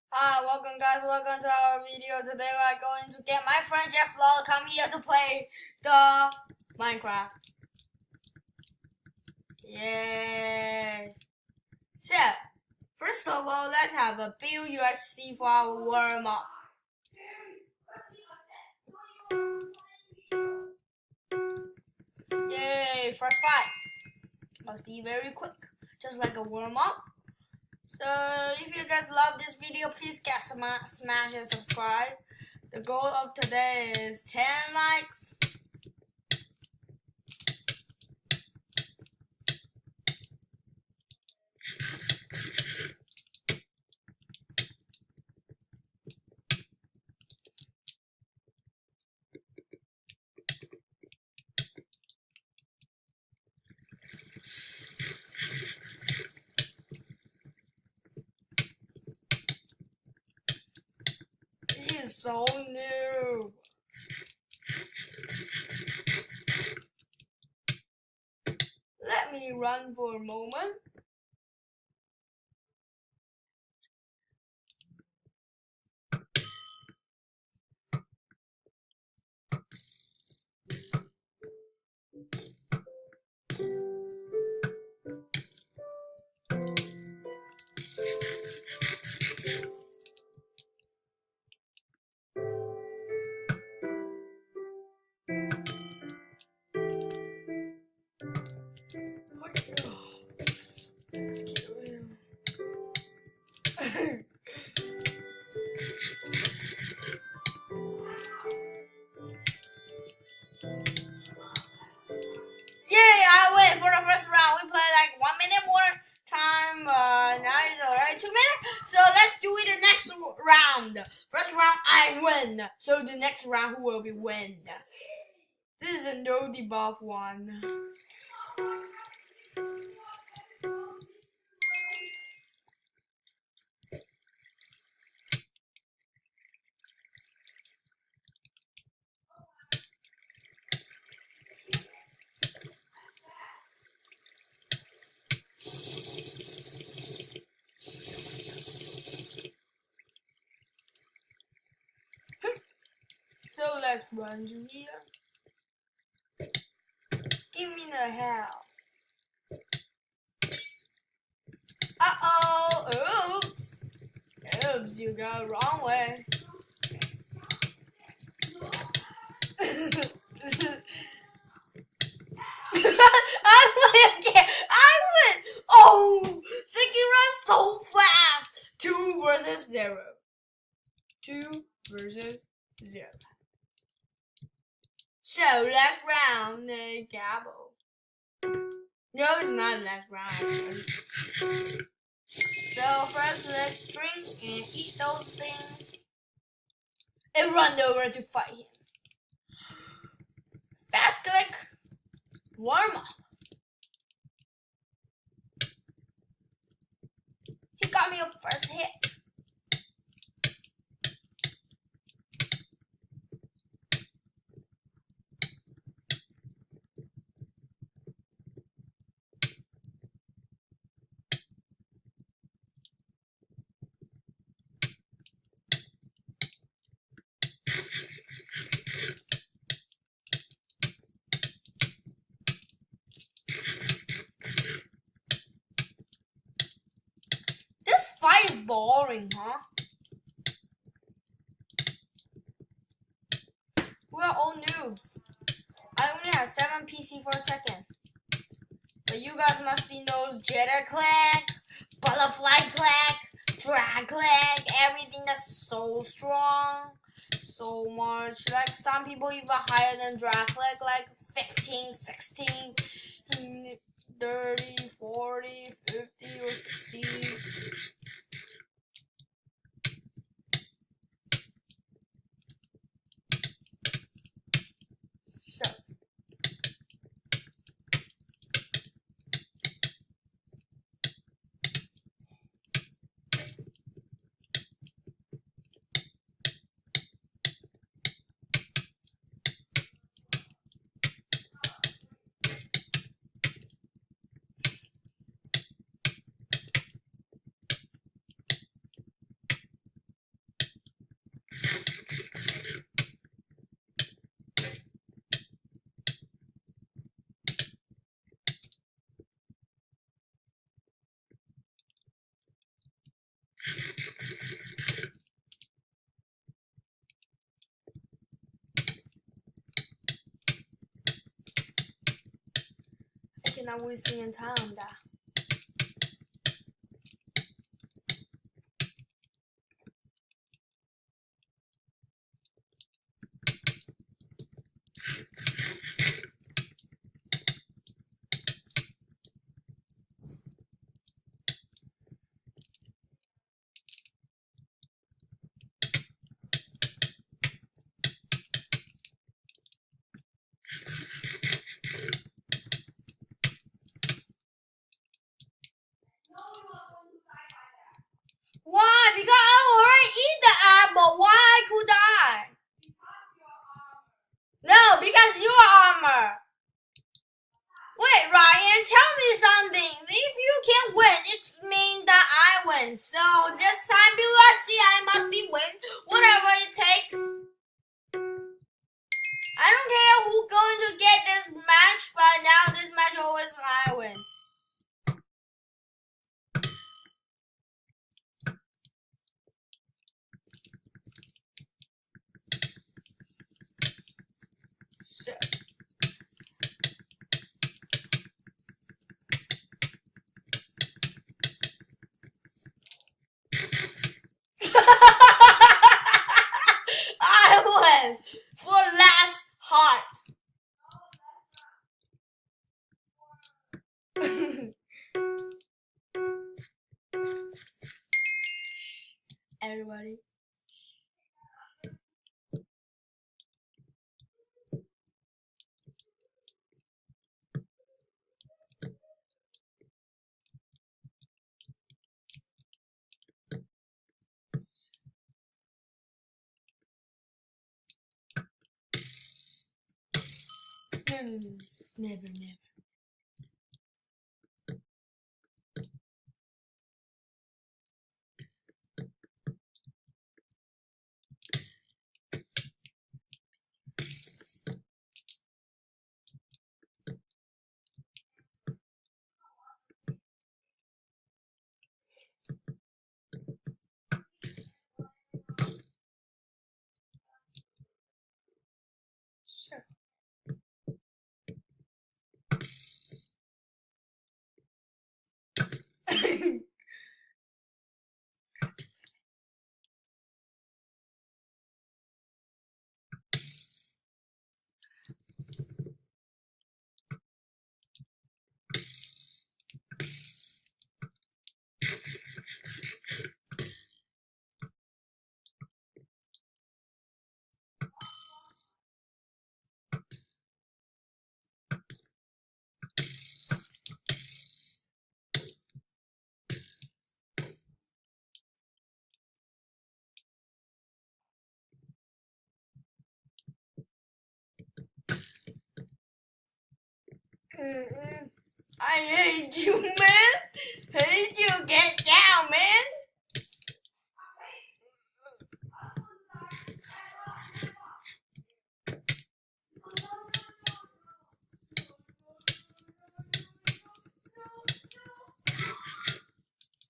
Hi, welcome guys, welcome to our video. Today we are going to get my friend JeffLOL come here to play the Minecraft. Yay! So, first of all, let's have a build UHC for our warm up. Yay, first fight. Must be very quick, just like a warm up. So if you guys love this video, please smash and subscribe. The goal of today is 10 likes. He is so new. Let me run for a moment. Let's kill him. Yay, I win for the first round. We play like 1 minute more time. Now it's already 2 minutes. So let's do it the next round. First round, I win. So the next round, who will be win? This is a no debuff one. So let's run to here. Give me the hell. Uh-oh. Oops. Oops, you got wrong way. I win again. I win. Oh, second round so fast. 2 versus 0. 2 versus 0. So last round, Gabble. No, it's not last round. So first, let's drink and eat those things, and run over to fight him. Fast click, warm up. He got me a first hit. This fight is boring, huh? We are all noobs. I only have 7 PC for a second. But you guys must be those jitter click, butterfly click, drag click, everything that's so strong. So much. Like some people even higher than drag click, like 15, 16, 30, 40, 50, or 60. So not wasting any time on that. Why? Because I already eat the apple. Why could I? No, because you are armor. Wait, Ryan, tell me something. If you can't win, it means that I win. So this time, let's see, I must be win. Whatever it takes. I don't care who's going to get this match, but now this match always I win. So. I win for last heart. Everybody. No. Never. Sure. I hate you, man. Hate you. Get down, man.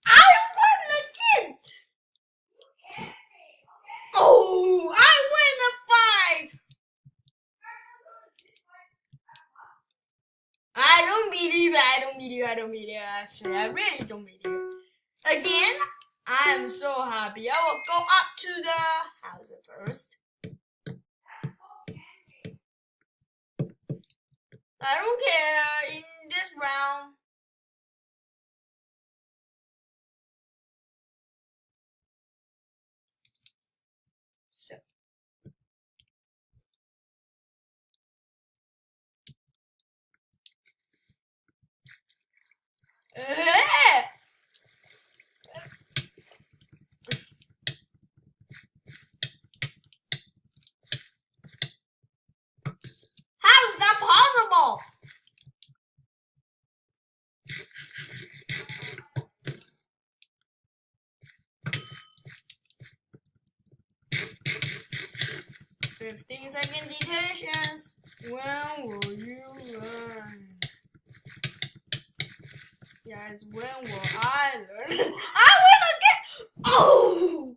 I won again. Oh, I win the fight. I don't believe it. Actually, I really don't believe it. Again, I am so happy. I will go up to the house first. I don't care in this round. So. How is that possible? Second detentions. When will you learn? Yes, when will I learn? I win again! Oh!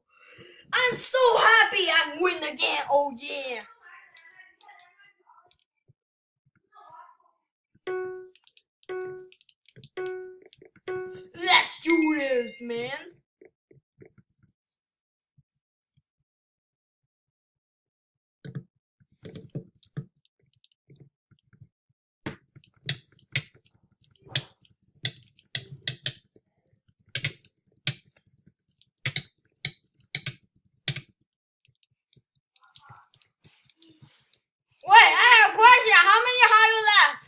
I'm so happy I win again. Oh yeah. this, man. Wait, I have a question. How many are you left?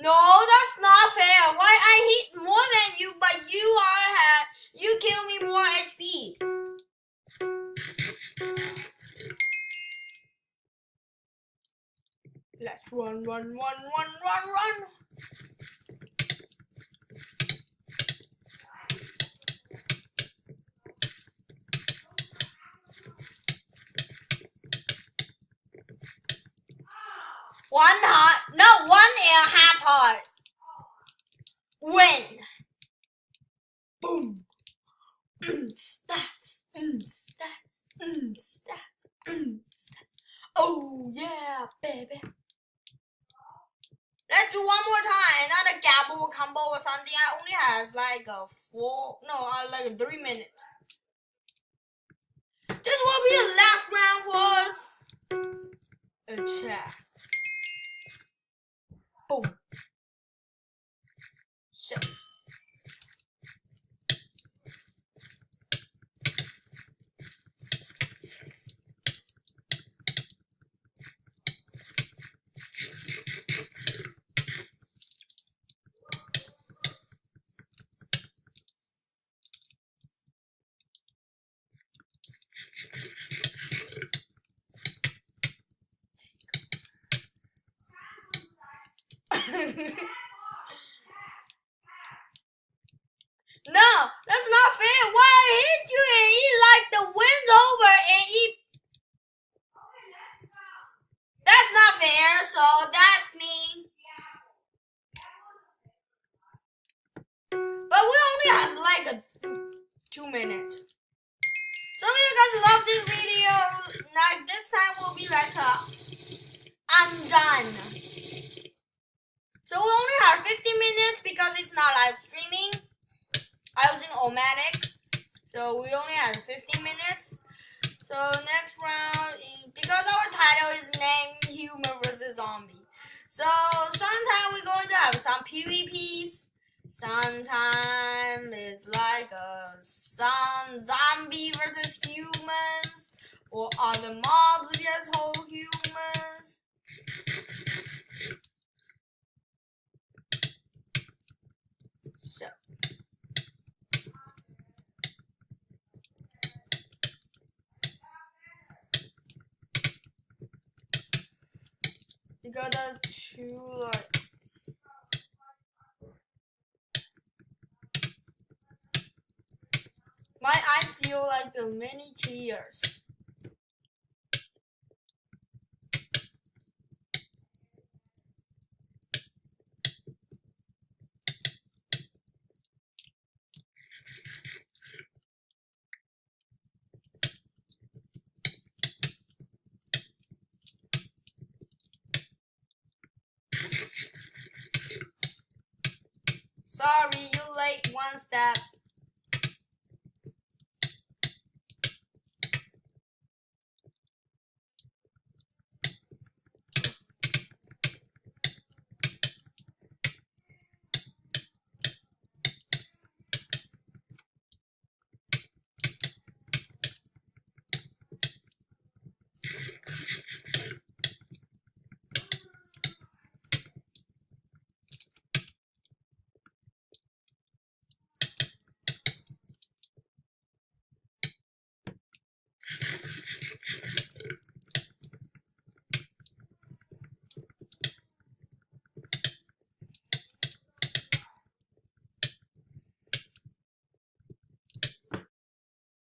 No, that's not fair. Why I hit more than you, but you kill me more HP. Let's run. 1 heart, no, 1.5 heart. Win. Boom. Stats. Oh yeah, baby. Let's do one more time. Another gabble combo or something. I only has like like 3 minutes. This will be the last round for us. A check. Boom. So. No, that's not fair. Why I hit you and he like the wind's over and he... That's not fair, so that's me. But we only have like 2 minutes. So if you guys love this video, like this time will be like I'm done. So we only have 50 minutes because it's not live streaming. I was in Omatic. So we only have 15 minutes. So next round, because our title is named Human vs. Zombie. So sometime we're going to have some PvPs. Sometime it's like some zombie versus humans. Or other mobs against whole humans. So. Because that's too like... My eyes feel like the many tears.